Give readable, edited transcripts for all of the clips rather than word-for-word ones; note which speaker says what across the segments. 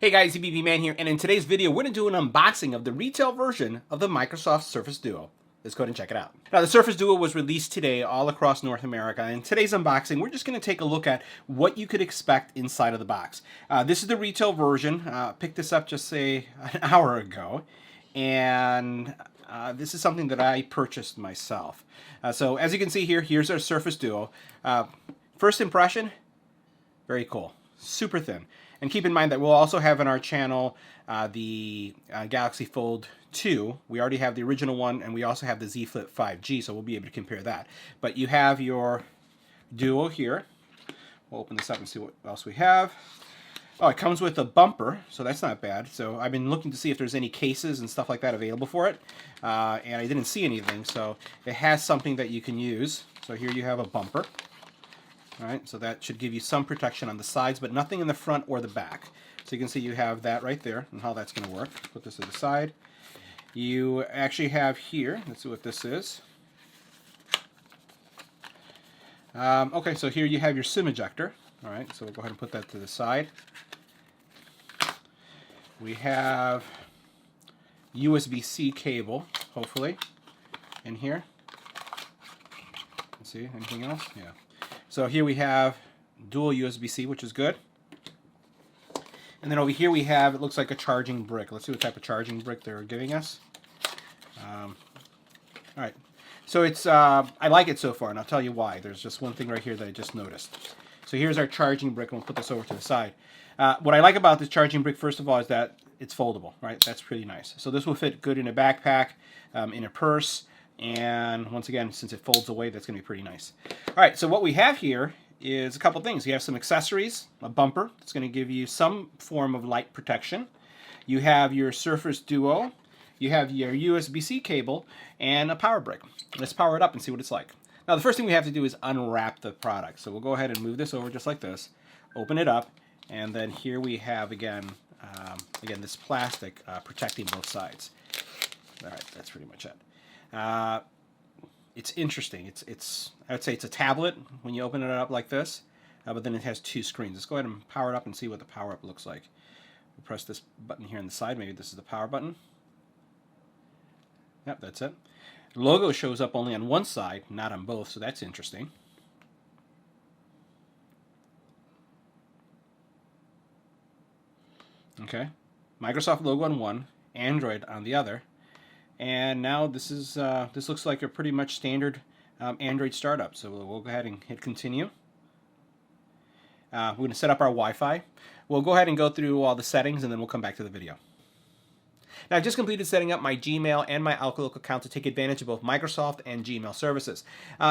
Speaker 1: Hey guys, EBPMAN here, and in today's video we're going to do an unboxing of the retail version of the Microsoft Surface Duo. Let's go ahead and check it out. Now the Surface Duo was released today all across North America, and in today's unboxing we're just going to take a look at what you could expect inside of the box. This is the retail version. Picked this up just say an hour ago, and this is something that I purchased myself. So as you can see here, here's our Surface Duo. First impression, very cool. Super thin. And keep in mind that we'll also have in our channel the Galaxy Fold 2. We already have the original one, and we also have the Z Flip 5G, so we'll be able to compare that. But you have your Duo here. We'll open this up and see what else we have. Oh, it comes with a bumper, so that's not bad. So I've been looking to see if there's any cases and stuff like that available for it, and I didn't see anything, so it has something that you can use. So here you have a bumper. All right, so that should give you some protection on the sides, but nothing in the front or the back. So you can see you have that right there and how that's going to work. Put this to the side. You actually have here, let's see what this is. Okay, so here you have your SIM ejector. All right, so we'll go ahead and put that to the side. We have USB-C cable, hopefully, in here. Let's see, anything else? Yeah. So here we have dual USB-C, which is good. And then over here we have, it looks like a charging brick. Let's see what type of charging brick they're giving us. All right. So it's, I like it so far, and I'll tell you why. There's just one thing right here that I just noticed. So here's our charging brick, and we'll put this over to the side. What I like about this charging brick, first of all, is that it's foldable, right? That's pretty nice. So this will fit good in a backpack, in a purse, and once again, since it folds away, that's going to be pretty nice. All right, so what we have here is a couple things. You have some accessories, a bumper that's going to give you some form of light protection. You have your Surface Duo. You have your USB-C cable and a power brick. Let's power it up and see what it's like. Now, the first thing we have to do is unwrap the product. So we'll go ahead and move this over just like this, open it up, and then here we have, again, this plastic protecting both sides. All right, that's pretty much it. It's interesting. I would say it's a tablet when you open it up like this, but then it has two screens. Let's go ahead and power it up and see what the power up looks like. We'll press this button here on the side. Maybe this is the power button. Yep, that's it. The logo shows up only on one side, not on both, so that's interesting. Okay, Microsoft logo on one, Android on the other. And now this is this looks like a pretty much standard Android startup. So we'll go ahead and hit continue. We're going to set up our Wi-Fi. We'll go ahead and go through all the settings, and then we'll come back to the video. Now, I've just completed setting up my Gmail and my Outlook account to take advantage of both Microsoft and Gmail services.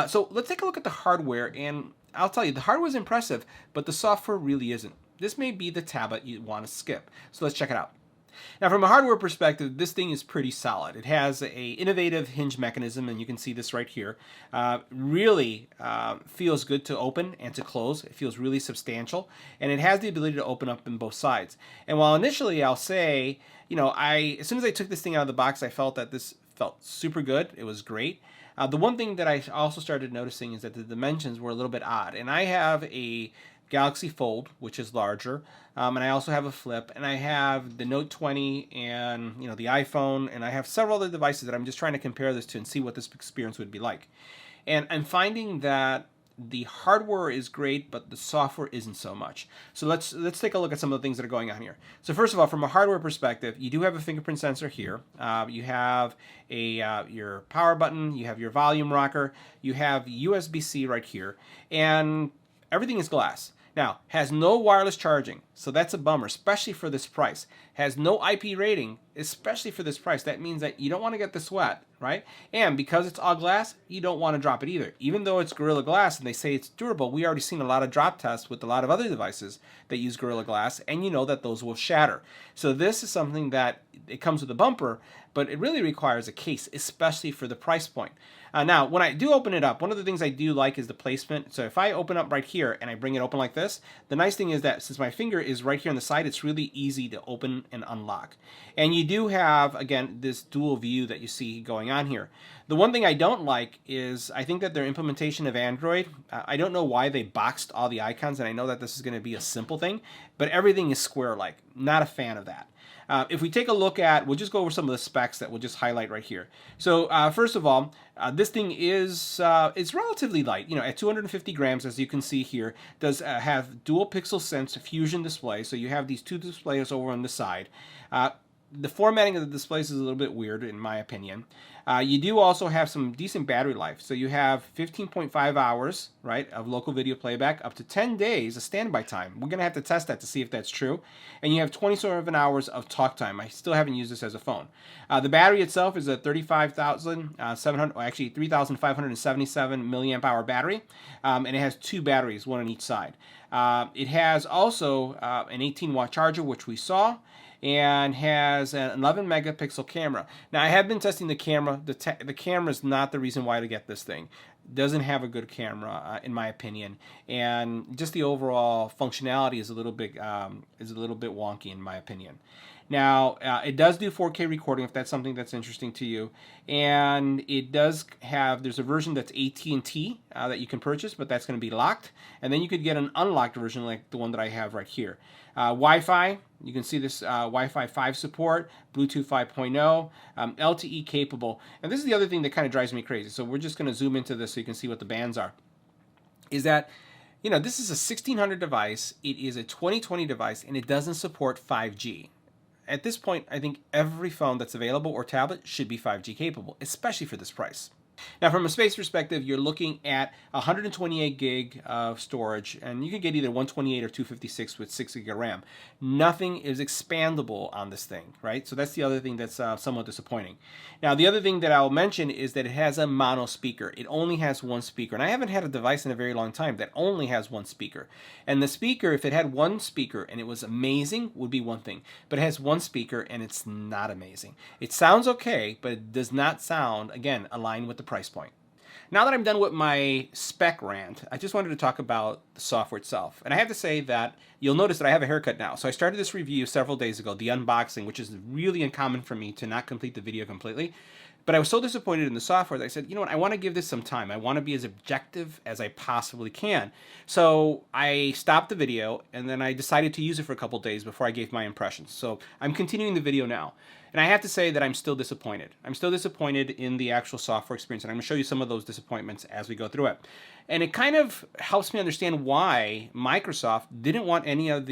Speaker 1: So let's take a look at the hardware, and I'll tell you, the hardware is impressive, but the software really isn't. This may be the tablet you want to skip. So let's check it out. Now, from a hardware perspective, this thing is pretty solid. It has an innovative hinge mechanism, and you can see this right here. Really feels good to open and to close. It feels really substantial, and it has the ability to open up in both sides. And while initially I'll say, you know, as soon as I took this thing out of the box, I felt that this felt super good. It was great. The one thing that I also started noticing is that the dimensions were a little bit odd, and I have a Galaxy Fold, which is larger, and I also have a Flip, and I have the Note 20 and the iPhone, and I have several other devices that I'm just trying to compare this to and see what this experience would be like. And I'm finding that the hardware is great, but the software isn't so much. So let's take a look at some of the things that are going on here. So first of all, from a hardware perspective, you do have a fingerprint sensor here. You have your power button, you have your volume rocker, you have USB-C right here, and everything is glass. Now, has no wireless charging, so that's a bummer, especially for this price. Has no IP rating, especially for this price. That means that you don't want to get the sweat, right? And because it's all glass, you don't want to drop it either. Even though it's Gorilla Glass and they say it's durable, we already seen a lot of drop tests with a lot of other devices that use Gorilla Glass, and you know that those will shatter. So this is something that it comes with a bumper, but it really requires a case, especially for the price point. Now, when I do open it up, one of the things I do like is the placement. So if I open up right here and I bring it open like this, the nice thing is that since my finger is right here on the side, it's really easy to open and unlock. And you do have, again, this dual view that you see going going on here. The one thing I don't like is I think that their implementation of Android, I don't know why they boxed all the icons, and I know that this is going to be a simple thing, but everything is square-like. Not a fan of that. If we take a look at, we'll just go over some of the specs that we'll just highlight right here. So first of all, this thing is it's relatively light. At 250 grams, as you can see here, does have dual pixel sense fusion display. So you have these two displays over on the side. The formatting of the displays is a little bit weird, in my opinion. You do also have some decent battery life. So you have 15.5 hours, right, of local video playback, up to 10 days of standby time. We're going to have to test that to see if that's true. And you have 27 hours of talk time. I still haven't used this as a phone. The battery itself is a 3,577 milliamp hour battery, and it has two batteries, one on each side. It has also an 18-watt charger, which we saw, and has an 11 megapixel camera. Now, I have been testing the camera. The camera is not the reason why to get this thing. Doesn't have a good camera, in my opinion, and just the overall functionality is a little bit wonky, in my opinion. Now, it does do 4K recording if that's something that's interesting to you, and it does have, there's a version that's AT&T that you can purchase, but that's going to be locked, and then you could get an unlocked version like the one that I have right here. Wi-Fi, you can see this Wi-Fi 5 support, Bluetooth 5.0, LTE capable, and this is the other thing that kind of drives me crazy, so we're just going to zoom into this so you can see what the bands are, is that this is a 1600 device, it is a 2020 device, and it doesn't support 5G. At this point, I think every phone that's available or tablet should be 5G capable, especially for this price. Now, from a space perspective, you're looking at 128 gig of storage, and you can get either 128 or 256 with 6 gig of RAM. Nothing is expandable on this thing, right? So that's the other thing that's somewhat disappointing. Now, the other thing that I'll mention is that it has a mono speaker. It only has one speaker, and I haven't had a device in a very long time that only has one speaker. And the speaker, if it had one speaker and it was amazing, would be one thing. But it has one speaker and it's not amazing. It sounds okay, but it does not sound, again, aligned with the price point. Now that I'm done with my spec rant, I just wanted to talk about the software itself. And I have to say that you'll notice that I have a haircut now. So I started this review several days ago, the unboxing, which is really uncommon for me to not complete the video completely. But I was so disappointed in the software that I said, you know what, I want to give this some time. I want to be as objective as I possibly can. So I stopped the video, and then I decided to use it for a couple days before I gave my impressions. So I'm continuing the video now. And I have to say that I'm still disappointed. I'm still disappointed in the actual software experience, and I'm going to show you some of those disappointments as we go through it. And it kind of helps me understand why Microsoft didn't want any of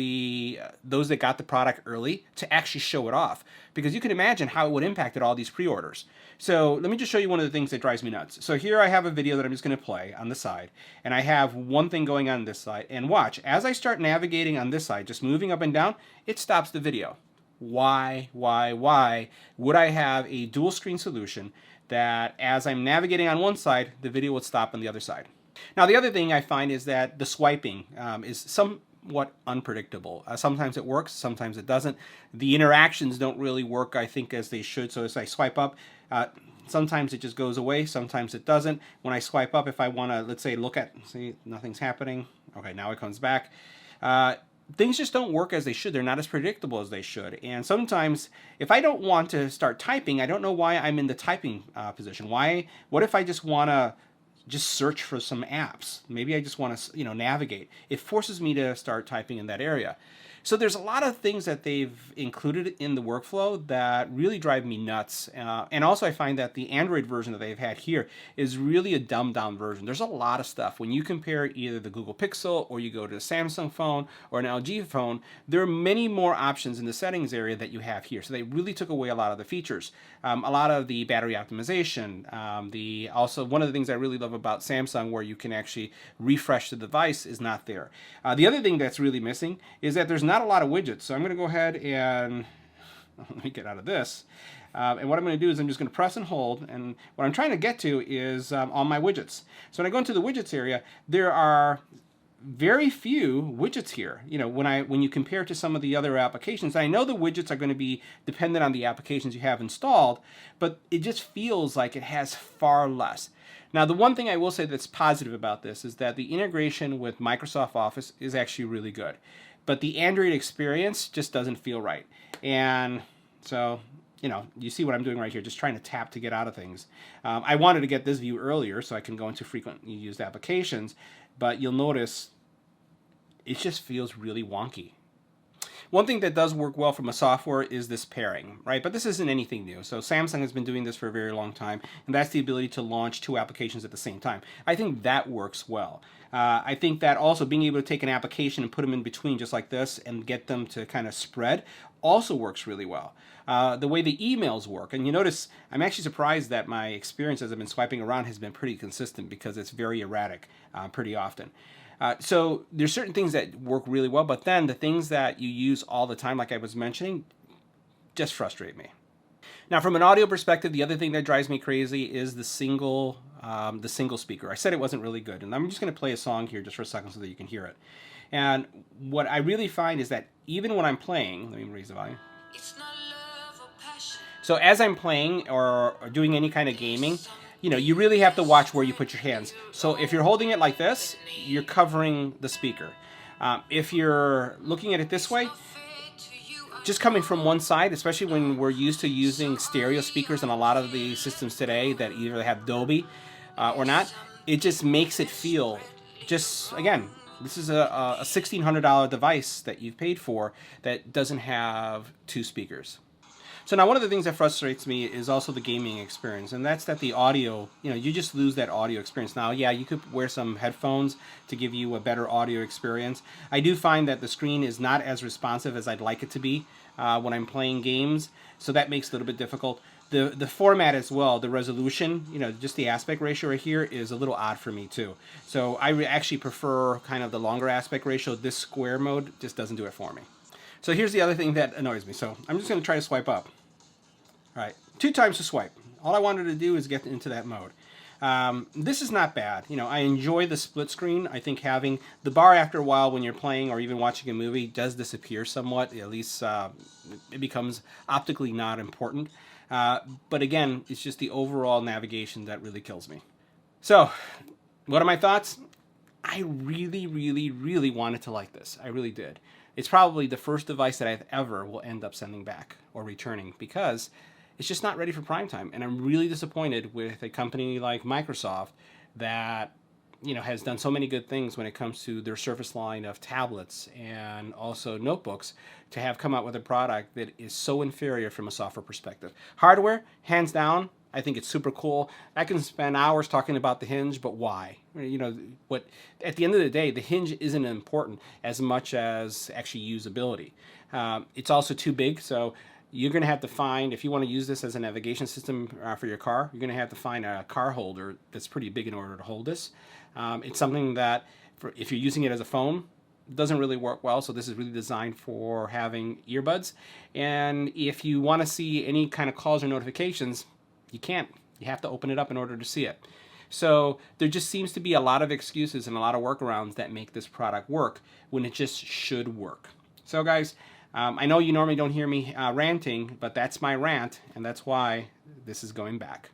Speaker 1: those that got the product early to actually show it off, because you can imagine how it would impact all these pre-orders. So let me just show you one of the things that drives me nuts. So here I have a video that I'm just going to play on the side, and I have one thing going on this side, and watch, as I start navigating on this side, just moving up and down, it stops the video. Why would I have a dual screen solution that as I'm navigating on one side, the video would stop on the other side? Now, the other thing I find is that the swiping is somewhat unpredictable. Sometimes it works, sometimes it doesn't. The interactions don't really work, I think, as they should. So as I swipe up, sometimes it just goes away, sometimes it doesn't. When I swipe up, if I want to, let's say, see, nothing's happening. Okay, now it comes back. Things just don't work as they should. They're not as predictable as they should. And sometimes, if I don't want to start typing, I don't know why I'm in the typing position. What if I just want to search for some apps? Maybe I just want to, navigate. It forces me to start typing in that area. So there's a lot of things that they've included in the workflow that really drive me nuts. And also I find that the Android version that they've had here is really a dumbed down version. There's a lot of stuff. When you compare either the Google Pixel or you go to a Samsung phone or an LG phone, there are many more options in the settings area that you have here. So they really took away a lot of the features. A lot of the battery optimization. Also, one of the things I really love about Samsung, where you can actually refresh the device, is not there. The other thing that's really missing is that there's not a lot of widgets. So I'm going to go ahead and let me get out of this. And what I'm going to do is I'm just going to press and hold. And what I'm trying to get to is all my widgets. So when I go into the widgets area, there are very few widgets here. When you compare to some of the other applications, I know the widgets are going to be dependent on the applications you have installed, but it just feels like it has far less. Now, the one thing I will say that's positive about this is that the integration with Microsoft Office is actually really good. But the Android experience just doesn't feel right. And so you know, you see what I'm doing right here, just trying to tap to get out of things. I wanted to get this view earlier so I can go into frequently used applications, but you'll notice it just feels really wonky. One thing that does work well from a software is this pairing, right? But this isn't anything new. So Samsung has been doing this for a very long time, and that's the ability to launch 2 applications at the same time. I think that works well. I think that also being able to take an application and put them in between just like this and get them to kind of spread also works really well. The way the emails work, and you notice I'm actually surprised that my experience as I've been swiping around has been pretty consistent because it's very erratic pretty often. So there's certain things that work really well, but then the things that you use all the time, like I was mentioning, just frustrate me. Now, from an audio perspective, the other thing that drives me crazy is the single speaker. I said it wasn't really good, and I'm just going to play a song here just for a second so that you can hear it. And what I really find is that even when I'm playing, let me raise the volume. So as I'm playing or doing any kind of gaming, you know, you really have to watch where you put your hands. So if you're holding it like this, you're covering the speaker. If you're looking at it this way, just coming from one side, especially when we're used to using stereo speakers in a lot of the systems today that either have Dolby or not, it just makes it feel just, again, this is a $1,600 device that you've paid for that doesn't have 2 speakers. So now one of the things that frustrates me is also the gaming experience, and that's that the audio, you know, you just lose that audio experience. Now, yeah, you could wear some headphones to give you a better audio experience. I do find that the screen is not as responsive as I'd like it to be when I'm playing games, so that makes it a little bit difficult. The format as well, the resolution, you know, just the aspect ratio right here is a little odd for me too. So I actually prefer kind of the longer aspect ratio. This square mode just doesn't do it for me. So here's the other thing that annoys me. So I'm just going to try to swipe up. All right, 2 times to swipe. All I wanted to do is get into that mode. This is not bad. You know, I enjoy the split screen. I think having the bar after a while when you're playing or even watching a movie does disappear somewhat. At least it becomes optically not important. But again, it's just the overall navigation that really kills me. So, what are my thoughts? I really wanted to like this. I really did. It's probably the first device that I've ever will end up sending back or returning because it's just not ready for prime time. And I'm really disappointed with a company like Microsoft that, you know, has done so many good things when it comes to their Surface line of tablets and also notebooks to have come out with a product that is so inferior from a software perspective. Hardware, hands down, I think it's super cool. I can spend hours talking about the hinge, but why? You know, what at the end of the day, the hinge isn't important as much as actually usability. It's also too big, so you're going to have to find, if you want to use this as a navigation system for your car, you're going to have to find a car holder that's pretty big in order to hold this. It's something that, if you're using it as a phone, doesn't really work well, so this is really designed for having earbuds. And if you want to see any kind of calls or notifications, you can't. You have to open it up in order to see it. So there just seems to be a lot of excuses and a lot of workarounds that make this product work when it just should work. So guys, I know you normally don't hear me ranting, but that's my rant, and that's why this is going back.